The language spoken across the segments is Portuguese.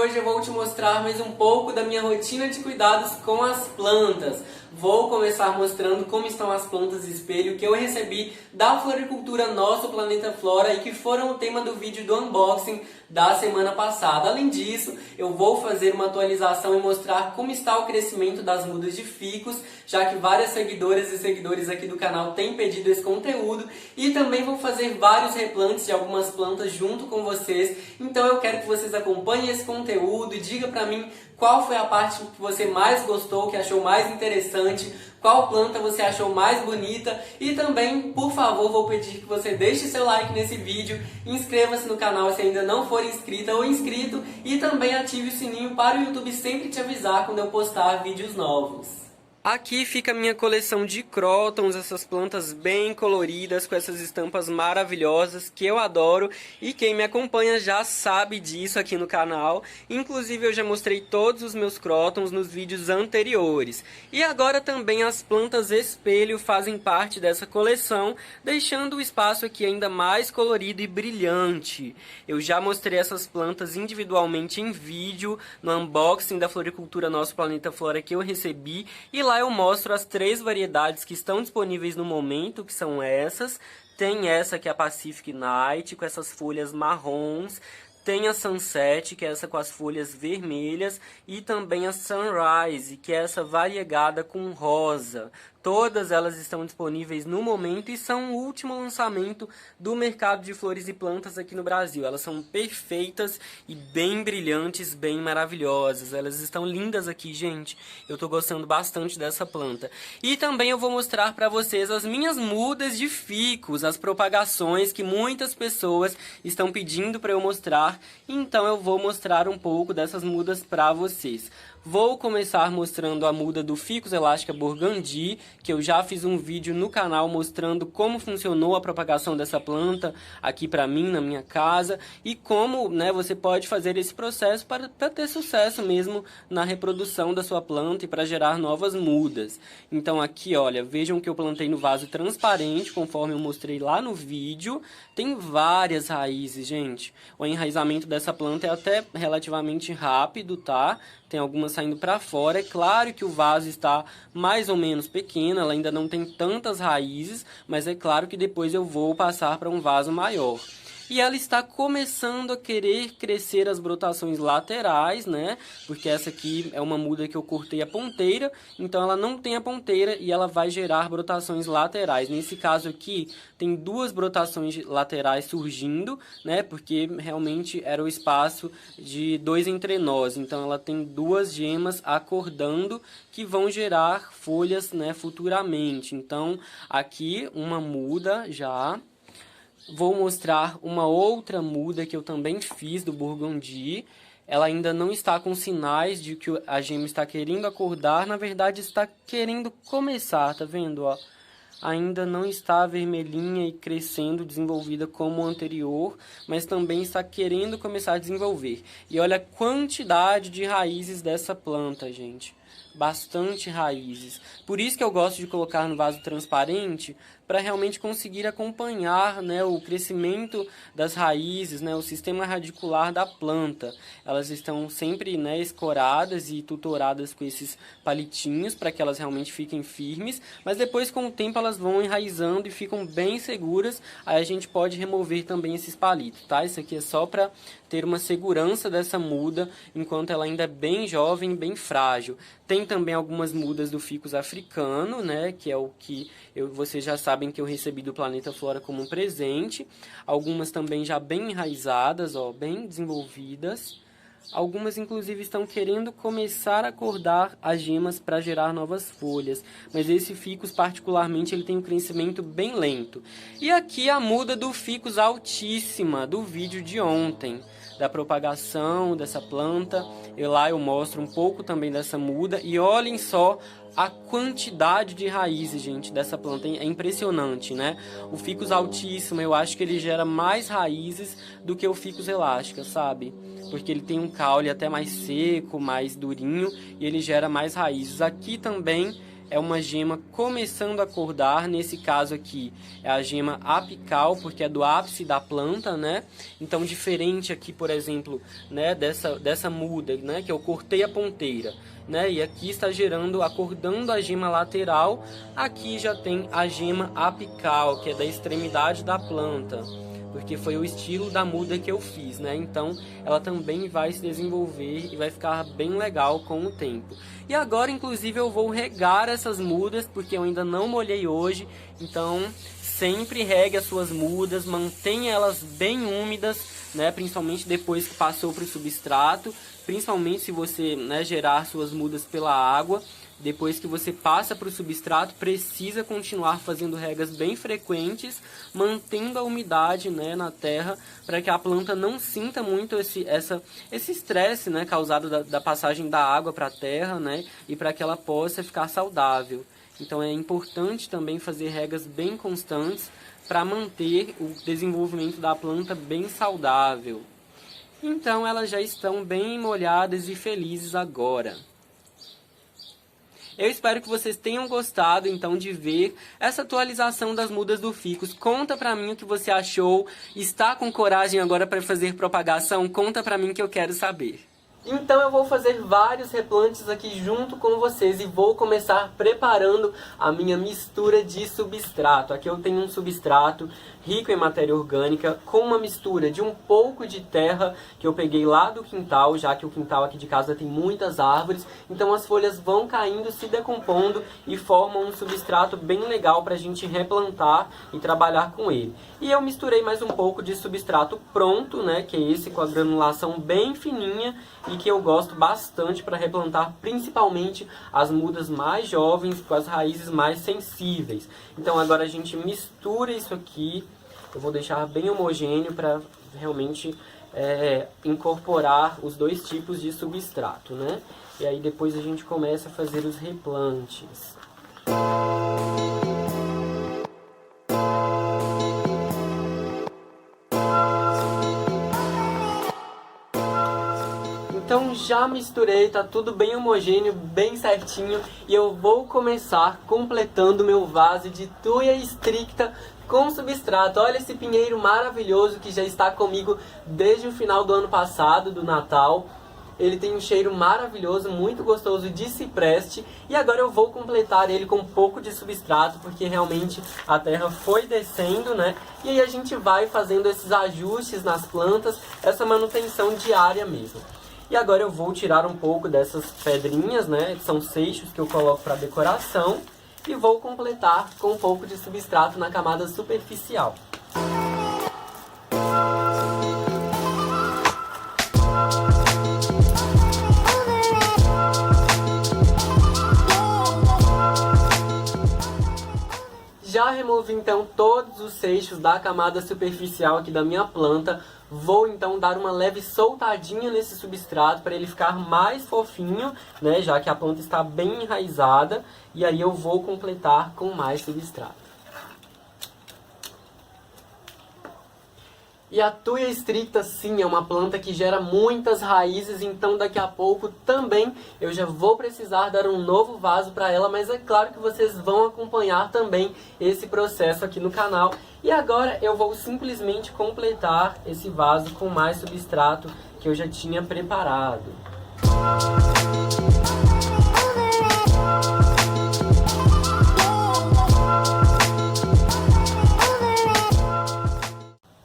hoje eu vou te mostrar mais um pouco da minha rotina de cuidados com as plantas. Vou começar mostrando como estão as plantas espelho que eu recebi da Floricultura Nosso Planeta Flora e que foram o tema do vídeo do unboxing da semana passada. Além disso, eu vou fazer uma atualização e mostrar como está o crescimento das mudas de ficus, já que várias seguidoras e seguidores aqui do canal têm pedido esse conteúdo, e também vou fazer vários replantes de algumas plantas junto com vocês. Então eu quero que vocês acompanhem esse conteúdo e diga pra mim qual foi a parte que você mais gostou, que achou mais interessante, qual planta você achou mais bonita, e também, por favor, vou pedir que você deixe seu like nesse vídeo, inscreva-se no canal se ainda não for inscrita ou inscrito, e também ative o sininho para o YouTube sempre te avisar quando eu postar vídeos novos. Aqui fica a minha coleção de crótons, essas plantas bem coloridas, com essas estampas maravilhosas que eu adoro, e quem me acompanha já sabe disso aqui no canal. Inclusive eu já mostrei todos os meus crótons nos vídeos anteriores. E agora também as plantas espelho fazem parte dessa coleção, deixando o espaço aqui ainda mais colorido e brilhante. Eu já mostrei essas plantas individualmente em vídeo, no unboxing da Floricultura Nosso Planeta Flora que eu recebi, e lá eu mostro as 3 variedades que estão disponíveis no momento, que são essas. Tem essa que é a Pacific Night, com essas folhas marrons. Tem a Sunset, que é essa com as folhas vermelhas. E também a Sunrise, que é essa variegada com rosa. Todas elas estão disponíveis no momento e são o último lançamento do mercado de flores e plantas aqui no Brasil. Elas são perfeitas e bem brilhantes, bem maravilhosas. Elas estão lindas aqui, gente. Eu tô gostando bastante dessa planta. E também eu vou mostrar para vocês as minhas mudas de ficus, as propagações que muitas pessoas estão pedindo para eu mostrar. Então eu vou mostrar um pouco dessas mudas para vocês. Vou começar mostrando a muda do Ficus elástica Burgundy, que eu já fiz um vídeo no canal mostrando como funcionou a propagação dessa planta aqui pra mim, na minha casa, e como, né, você pode fazer esse processo para ter sucesso mesmo na reprodução da sua planta e para gerar novas mudas. Então aqui, olha, vejam que eu plantei no vaso transparente, conforme eu mostrei lá no vídeo. Tem várias raízes, gente. O enraizamento dessa planta é até relativamente rápido, tá? Tem algumas saindo para fora. É claro que o vaso está mais ou menos pequeno, ela ainda não tem tantas raízes, mas é claro que depois eu vou passar para um vaso maior. E ela está começando a querer crescer as brotações laterais, né? Porque essa aqui é uma muda que eu cortei a ponteira, então ela não tem a ponteira e ela vai gerar brotações laterais. Nesse caso aqui, tem 2 brotações laterais surgindo, né? Porque realmente era o espaço de 2 entrenós. Então ela tem 2 gemas acordando que vão gerar folhas, né, futuramente. Então aqui uma muda já. Vou mostrar uma outra muda que eu também fiz do Burgundy. Ela ainda não está com sinais de que a gema está querendo acordar. Na verdade, está querendo começar, tá vendo? Ó? Ainda não está vermelhinha e crescendo, desenvolvida como o anterior, mas também está querendo começar a desenvolver. E olha a quantidade de raízes dessa planta, gente. Bastante raízes. Por isso que eu gosto de colocar no vaso transparente, para realmente conseguir acompanhar, né, o crescimento das raízes, né, o sistema radicular da planta. Elas estão sempre, né, escoradas e tutoradas com esses palitinhos para que elas realmente fiquem firmes, mas depois com o tempo elas vão enraizando e ficam bem seguras. Aí a gente pode remover também esses palitos, tá? Isso aqui é só para ter uma segurança dessa muda enquanto ela ainda é bem jovem, bem frágil. Tem também algumas mudas do ficus africano, né, que é o que vocês já sabem que eu recebi do Planeta Flora como um presente. Algumas também já bem enraizadas, ó, bem desenvolvidas. Algumas, inclusive, estão querendo começar a acordar as gemas para gerar novas folhas. Mas esse ficus, particularmente, ele tem um crescimento bem lento. E aqui a muda do ficus altíssima, do vídeo de ontem, da propagação dessa planta. Lá eu mostro um pouco também dessa muda. E olhem só a quantidade de raízes, gente, dessa planta. É impressionante, né? O ficus altíssimo, eu acho que ele gera mais raízes do que o ficus elástica, sabe? Porque ele tem um caule até mais seco, mais durinho, e ele gera mais raízes. Aqui também é uma gema começando a acordar. Nesse caso aqui é a gema apical, porque é do ápice da planta, né? Então, diferente aqui, por exemplo, né, dessa muda, né, que eu cortei a ponteira, né? E aqui está acordando a gema lateral. Aqui já tem a gema apical, que é da extremidade da planta, porque foi o estilo da muda que eu fiz, né? Então, ela também vai se desenvolver e vai ficar bem legal com o tempo. E agora, inclusive, eu vou regar essas mudas, porque eu ainda não molhei hoje. Então, sempre regue as suas mudas, mantenha elas bem úmidas, né? Principalmente depois que passou para o substrato. Principalmente se você, né, gerar suas mudas pela água. Depois que você passa para o substrato, precisa continuar fazendo regas bem frequentes, mantendo a umidade, né, na terra, para que a planta não sinta muito esse estresse, né, causado da passagem da água para a terra, né, e para que ela possa ficar saudável. Então é importante também fazer regas bem constantes para manter o desenvolvimento da planta bem saudável. Então elas já estão bem molhadas e felizes agora. Eu espero que vocês tenham gostado, então, de ver essa atualização das mudas do ficus. Conta pra mim o que você achou. Está com coragem agora para fazer propagação? Conta pra mim que eu quero saber. Então eu vou fazer vários replantes aqui junto com vocês e vou começar preparando a minha mistura de substrato. Aqui eu tenho um substrato rico em matéria orgânica com uma mistura de um pouco de terra que eu peguei lá do quintal, já que o quintal aqui de casa tem muitas árvores, então as folhas vão caindo, se decompondo e formam um substrato bem legal para a gente replantar e trabalhar com ele. E eu misturei mais um pouco de substrato pronto, né, que é esse com a granulação bem fininha e que eu gosto bastante para replantar principalmente as mudas mais jovens com as raízes mais sensíveis. Então agora a gente mistura isso aqui, eu vou deixar bem homogêneo para realmente incorporar os dois tipos de substrato, né? E aí depois a gente começa a fazer os replantes. Então já misturei, tá tudo bem homogêneo, bem certinho. E eu vou começar completando meu vaso de Thuja stricta com substrato. Olha esse pinheiro maravilhoso que já está comigo desde o final do ano passado, do Natal. Ele tem um cheiro maravilhoso, muito gostoso de cipreste. E agora eu vou completar ele com um pouco de substrato, porque realmente a terra foi descendo, né? E aí a gente vai fazendo esses ajustes nas plantas, essa manutenção diária mesmo. E agora eu vou tirar um pouco dessas pedrinhas, né? São seixos que eu coloco para decoração. E vou completar com um pouco de substrato na camada superficial. Já removi então todos os seixos da camada superficial aqui da minha planta. Vou então dar uma leve soltadinha nesse substrato para ele ficar mais fofinho, né, já que a planta está bem enraizada. E aí eu vou completar com mais substrato. E a Thuja stricta, sim, é uma planta que gera muitas raízes, então daqui a pouco também eu já vou precisar dar um novo vaso para ela, mas é claro que vocês vão acompanhar também esse processo aqui no canal. E agora eu vou simplesmente completar esse vaso com mais substrato que eu já tinha preparado.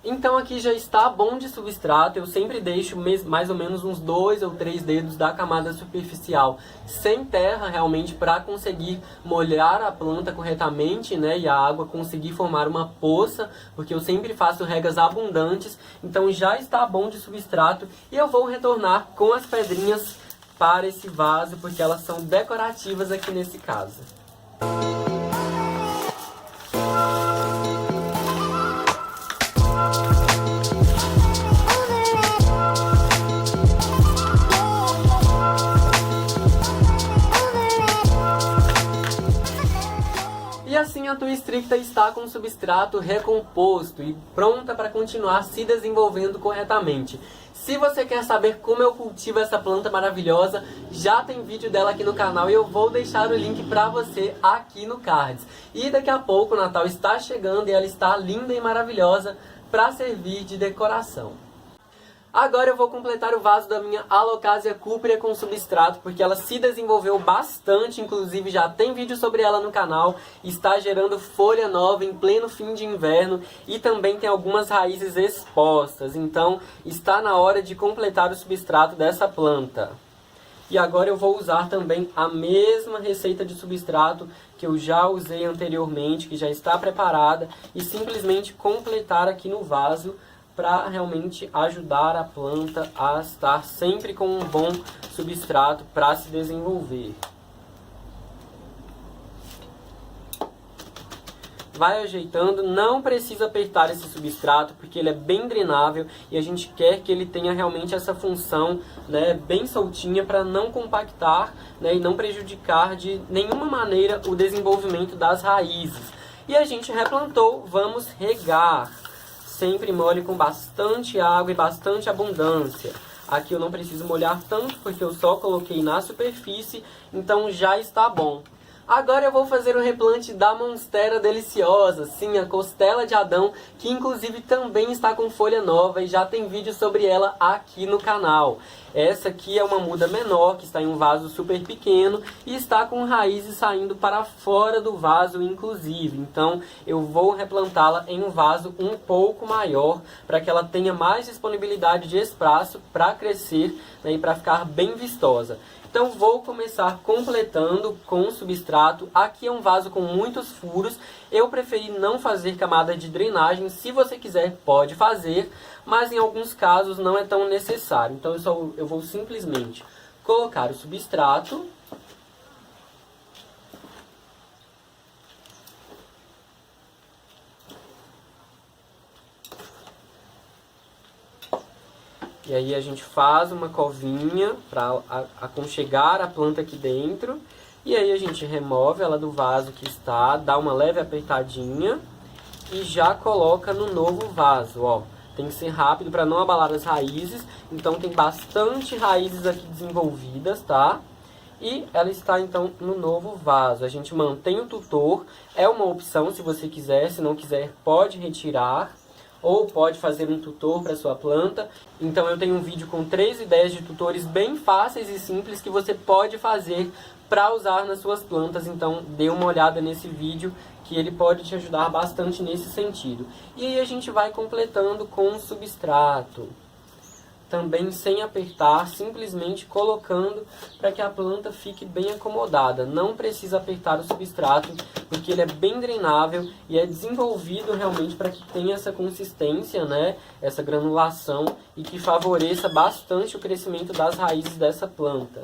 Então aqui já está bom de substrato, eu sempre deixo mais ou menos uns 2 ou 3 dedos da camada superficial sem terra realmente para conseguir molhar a planta corretamente, né, e a água conseguir formar uma poça, porque eu sempre faço regas abundantes, então já está bom de substrato e eu vou retornar com as pedrinhas para esse vaso, porque elas são decorativas aqui nesse caso. E assim a Thuja stricta está com o substrato recomposto e pronta para continuar se desenvolvendo corretamente. Se você quer saber como eu cultivo essa planta maravilhosa, já tem vídeo dela aqui no canal e eu vou deixar o link pra você aqui no cards. E daqui a pouco o Natal está chegando e ela está linda e maravilhosa para servir de decoração. Agora eu vou completar o vaso da minha Alocasia cuprea com substrato, porque ela se desenvolveu bastante, inclusive já tem vídeo sobre ela no canal, está gerando folha nova em pleno fim de inverno e também tem algumas raízes expostas, então está na hora de completar o substrato dessa planta. E agora eu vou usar também a mesma receita de substrato que eu já usei anteriormente, que já está preparada, e simplesmente completar aqui no vaso, para realmente ajudar a planta a estar sempre com um bom substrato para se desenvolver. Vai ajeitando, não precisa apertar esse substrato porque ele é bem drenável e a gente quer que ele tenha realmente essa função, né, bem soltinha para não compactar, né, e não prejudicar de nenhuma maneira o desenvolvimento das raízes. E a gente replantou, vamos regar. Sempre molhe com bastante água e bastante abundância. Aqui eu não preciso molhar tanto porque eu só coloquei na superfície, então já está bom. Agora eu vou fazer o replante da Monstera deliciosa, sim, a costela de Adão, que inclusive também está com folha nova e já tem vídeo sobre ela aqui no canal. Essa aqui é uma muda menor, que está em um vaso super pequeno e está com raízes saindo para fora do vaso inclusive. Então eu vou replantá-la em um vaso um pouco maior, para que ela tenha mais disponibilidade de espaço para crescer, né, e para ficar bem vistosa. Então vou começar completando com o substrato. Aqui é um vaso com muitos furos. Eu preferi não fazer camada de drenagem. Se você quiser, pode fazer, mas em alguns casos não é tão necessário. Então eu vou simplesmente colocar o substrato. E aí a gente faz uma covinha para aconchegar a planta aqui dentro. E aí a gente remove ela do vaso que está, dá uma leve apertadinha e já coloca no novo vaso, ó. Tem que ser rápido para não abalar as raízes. Então tem bastante raízes aqui desenvolvidas, tá? E ela está então no novo vaso. A gente mantém o tutor, é uma opção se você quiser, se não quiser pode retirar. Ou pode fazer um tutor para sua planta. Então eu tenho um vídeo com 3 ideias de tutores bem fáceis e simples que você pode fazer para usar nas suas plantas. Então dê uma olhada nesse vídeo que ele pode te ajudar bastante nesse sentido. E aí a gente vai completando com um substrato. Também sem apertar, simplesmente colocando para que a planta fique bem acomodada. Não precisa apertar o substrato, porque ele é bem drenável e é desenvolvido realmente para que tenha essa consistência, né? Essa granulação e que favoreça bastante o crescimento das raízes dessa planta.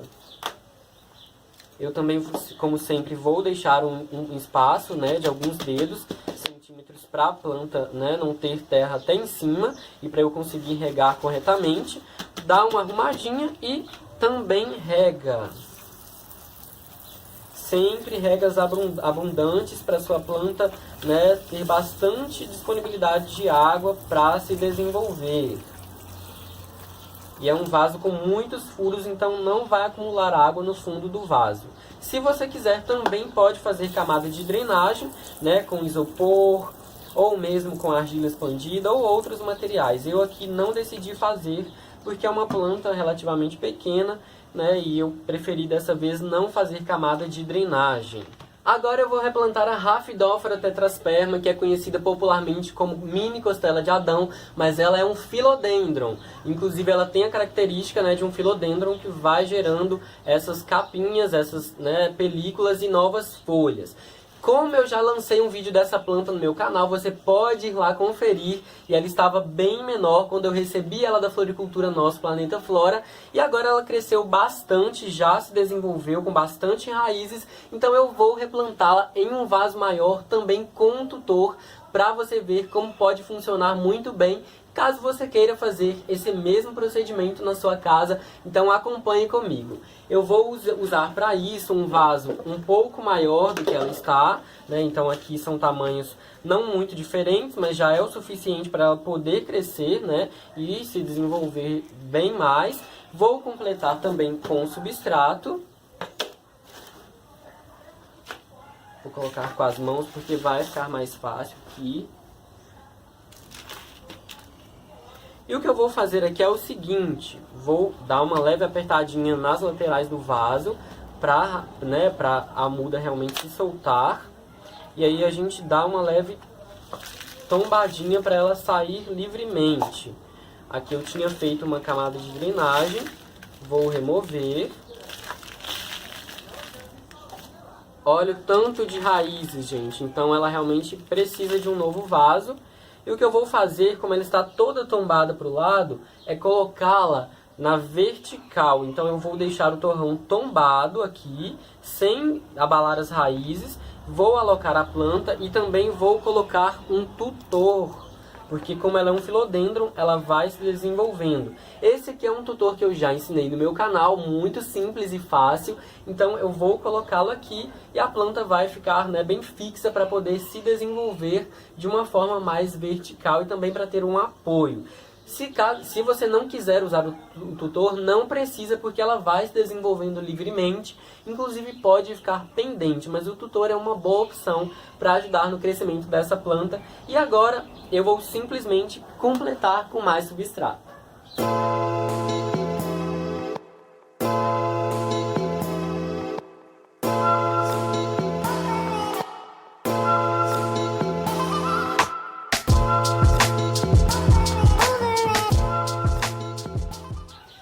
Eu também, como sempre, vou deixar um espaço, né, de alguns dedos, centímetros, para a planta, né, não ter terra até em cima e para eu conseguir regar corretamente. Dá uma arrumadinha e também rega. Sempre regas abundantes para sua planta, né, ter bastante disponibilidade de água para se desenvolver. E é um vaso com muitos furos, então não vai acumular água no fundo do vaso. Se você quiser, também pode fazer camada de drenagem, né, com isopor, ou mesmo com argila expandida, ou outros materiais. Eu aqui não decidi fazer, porque é uma planta relativamente pequena, né, e eu preferi dessa vez não fazer camada de drenagem. Agora eu vou replantar a Rhaphidophora tetrasperma, que é conhecida popularmente como mini costela de Adão, mas ela é um filodendron. Inclusive ela tem a característica, né, de um filodendron que vai gerando essas capinhas, essas, né, películas e novas folhas. Como eu já lancei um vídeo dessa planta no meu canal, você pode ir lá conferir. E ela estava bem menor quando eu recebi ela da Floricultura Nosso Planeta Flora. E agora ela cresceu bastante, já se desenvolveu com bastante raízes. Então eu vou replantá-la em um vaso maior, também com um tutor, para você ver como pode funcionar muito bem caso você queira fazer esse mesmo procedimento na sua casa, então acompanhe comigo. Eu vou usar para isso um vaso um pouco maior do que ela está, né? Então aqui são tamanhos não muito diferentes, mas já é o suficiente para ela poder crescer, né? E se desenvolver bem mais. Vou completar também com substrato. Vou colocar com as mãos porque vai ficar mais fácil aqui. E o que eu vou fazer aqui é o seguinte, vou dar uma leve apertadinha nas laterais do vaso para, né, a muda realmente se soltar. E aí a gente dá uma leve tombadinha para ela sair livremente. Aqui eu tinha feito uma camada de drenagem, vou remover. Olha o tanto de raízes, gente, então ela realmente precisa de um novo vaso. E o que eu vou fazer, como ela está toda tombada para o lado, é colocá-la na vertical. Então eu vou deixar o torrão tombado aqui, sem abalar as raízes. Vou alocar a planta e também vou colocar um tutor, porque como ela é um filodendron, ela vai se desenvolvendo. Esse aqui é um tutor que eu já ensinei no meu canal, muito simples e fácil. Então eu vou colocá-lo aqui e a planta vai ficar, né, bem fixa para poder se desenvolver de uma forma mais vertical e também para ter um apoio. Se você não quiser usar o tutor, não precisa, porque ela vai se desenvolvendo livremente. Inclusive pode ficar pendente, mas o tutor é uma boa opção para ajudar no crescimento dessa planta. E agora eu vou simplesmente completar com mais substrato.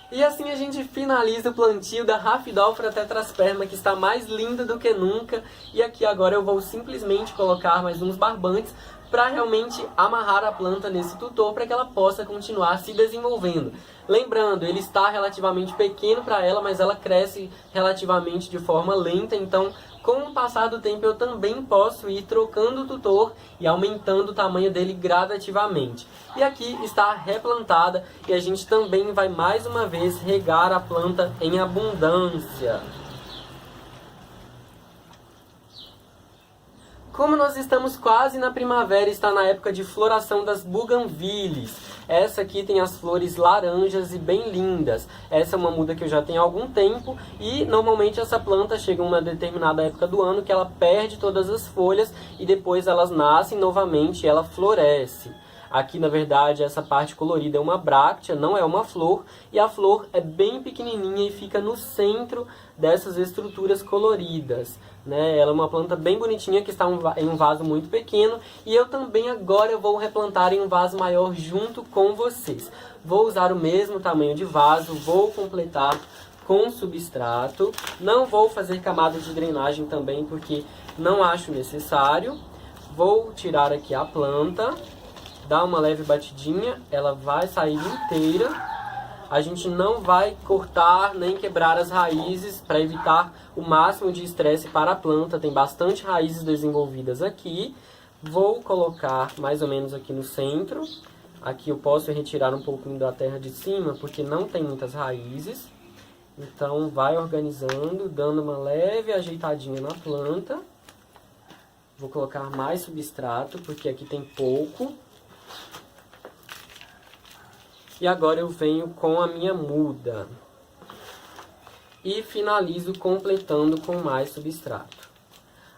E assim a gente finaliza o plantio da Rhaphidophora tetrasperma, que está mais linda do que nunca. E aqui agora eu vou simplesmente colocar mais uns barbantes para realmente amarrar a planta nesse tutor para que ela possa continuar se desenvolvendo. Lembrando, ele está relativamente pequeno para ela, mas ela cresce relativamente de forma lenta, então com o passar do tempo eu também posso ir trocando o tutor e aumentando o tamanho dele gradativamente. E aqui está replantada e a gente também vai mais uma vez regar a planta em abundância. Como nós estamos quase na primavera, está na época de floração das buganvílias. Essa aqui tem as flores laranjas e bem lindas. Essa é uma muda que eu já tenho há algum tempo e normalmente essa planta chega em uma determinada época do ano que ela perde todas as folhas e depois elas nascem novamente e ela floresce. Aqui, na verdade, essa parte colorida é uma bráctea, não é uma flor, e a flor é bem pequenininha e fica no centro dessas estruturas coloridas, né? Ela é uma planta bem bonitinha que está em um vaso muito pequeno, e eu também agora vou replantar em um vaso maior junto com vocês. Vou usar o mesmo tamanho de vaso, vou completar com substrato, não vou fazer camada de drenagem também porque não acho necessário. Vou tirar aqui a planta, dá uma leve batidinha, ela vai sair inteira. A gente não vai cortar nem quebrar as raízes para evitar o máximo de estresse para a planta. Tem bastante raízes desenvolvidas aqui. Vou colocar mais ou menos aqui no centro. Aqui eu posso retirar um pouquinho da terra de cima porque não tem muitas raízes. Então vai organizando, dando uma leve ajeitadinha na planta. Vou colocar mais substrato porque aqui tem pouco. E agora eu venho com a minha muda. E finalizo completando com mais substrato.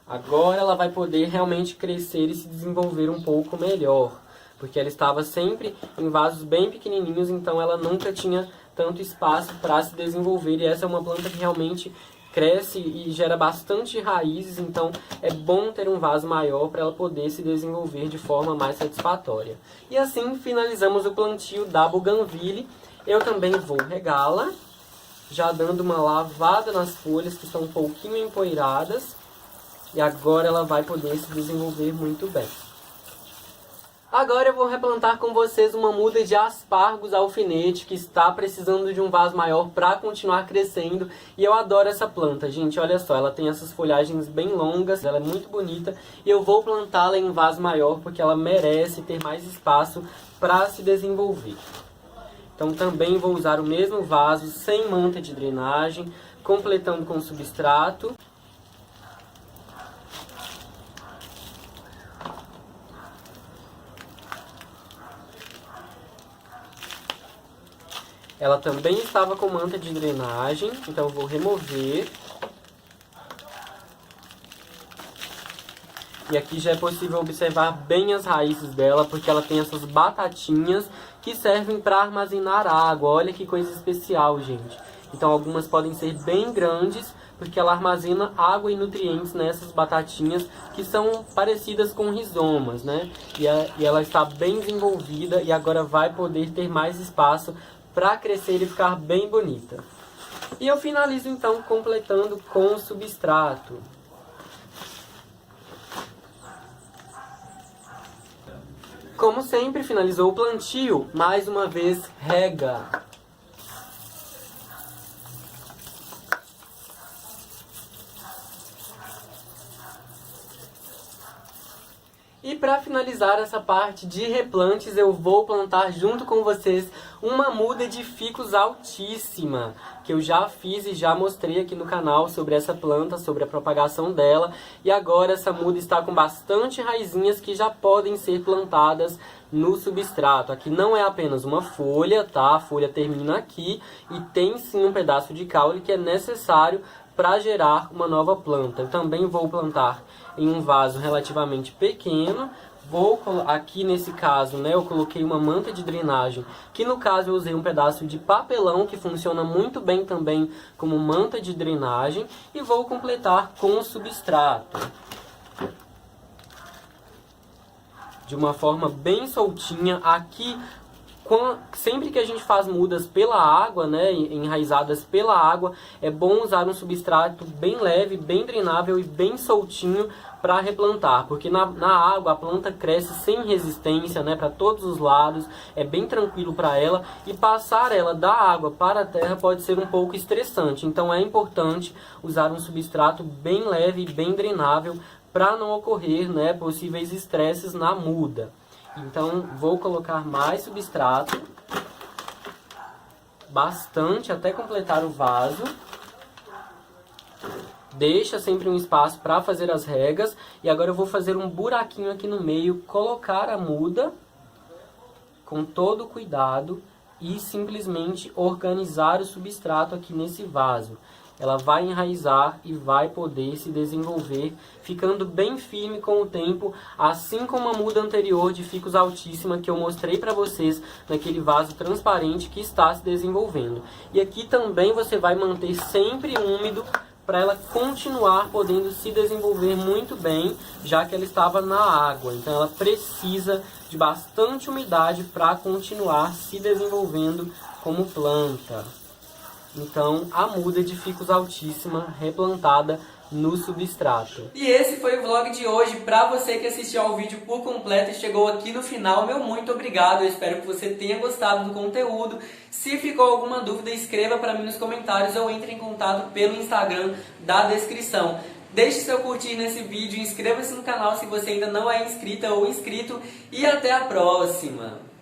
Agora ela vai poder realmente crescer e se desenvolver um pouco melhor. Porque ela estava sempre em vasos bem pequenininhos, então ela nunca tinha tanto espaço para se desenvolver. E essa é uma planta que realmente cresce e gera bastante raízes, então é bom ter um vaso maior para ela poder se desenvolver de forma mais satisfatória. E assim finalizamos o plantio da buganvília. Eu também vou regá-la, já dando uma lavada nas folhas que estão um pouquinho empoeiradas. E agora ela vai poder se desenvolver muito bem. Agora eu vou replantar com vocês uma muda de aspargos alfinete que está precisando de um vaso maior para continuar crescendo. E eu adoro essa planta, gente. Olha só, ela tem essas folhagens bem longas, ela é muito bonita. E eu vou plantá-la em um vaso maior porque ela merece ter mais espaço para se desenvolver. Então também vou usar o mesmo vaso sem manta de drenagem, completando com substrato. Ela também estava com manta de drenagem, então eu vou remover. E aqui já é possível observar bem as raízes dela, porque ela tem essas batatinhas que servem para armazenar água. Olha que coisa especial, gente. Então algumas podem ser bem grandes, porque ela armazena água e nutrientes nessas batatinhas que são parecidas com rizomas, né? E ela está bem desenvolvida e agora vai poder ter mais espaço para crescer e ficar bem bonita. E eu finalizo então completando com o substrato. Como sempre, finalizou o plantio, mais uma vez rega. E para finalizar essa parte de replantes, eu vou plantar junto com vocês uma muda de ficus altíssima, que eu já fiz e já mostrei aqui no canal sobre essa planta, sobre a propagação dela. E agora essa muda está com bastante raizinhas que já podem ser plantadas no substrato. Aqui não é apenas uma folha, tá? A folha termina aqui e tem sim um pedaço de caule que é necessário para gerar uma nova planta. Eu também vou plantar em um vaso relativamente pequeno. Aqui nesse caso, né, eu coloquei uma manta de drenagem, que no caso eu usei um pedaço de papelão, que funciona muito bem também como manta de drenagem, e vou completar com o substrato. De uma forma bem soltinha. Aqui, sempre que a gente faz mudas pela água, né, enraizadas pela água, é bom usar um substrato bem leve, bem drenável e bem soltinho para replantar, porque na água a planta cresce sem resistência, né, para todos os lados, é bem tranquilo para ela, e passar ela da água para a terra pode ser um pouco estressante. Então é importante usar um substrato bem leve e bem drenável para não ocorrer, né, possíveis estresses na muda. Então vou colocar mais substrato, bastante até completar o vaso. Deixa sempre um espaço para fazer as regas. E agora eu vou fazer um buraquinho aqui no meio, colocar a muda com todo cuidado e simplesmente organizar o substrato aqui nesse vaso. Ela vai enraizar e vai poder se desenvolver, ficando bem firme com o tempo, assim como a muda anterior de ficus altíssima que eu mostrei para vocês naquele vaso transparente que está se desenvolvendo. E aqui também você vai manter sempre úmido para ela continuar podendo se desenvolver muito bem, já que ela estava na água. Então ela precisa de bastante umidade para continuar se desenvolvendo como planta. Então, a muda de ficus altíssima replantada no substrato. E esse foi o vlog de hoje. Para você que assistiu ao vídeo por completo e chegou aqui no final, meu muito obrigado. Eu espero que você tenha gostado do conteúdo. Se ficou alguma dúvida, escreva para mim nos comentários ou entre em contato pelo Instagram da descrição. Deixe seu curtir nesse vídeo, inscreva-se no canal se você ainda não é inscrita ou inscrito e até a próxima!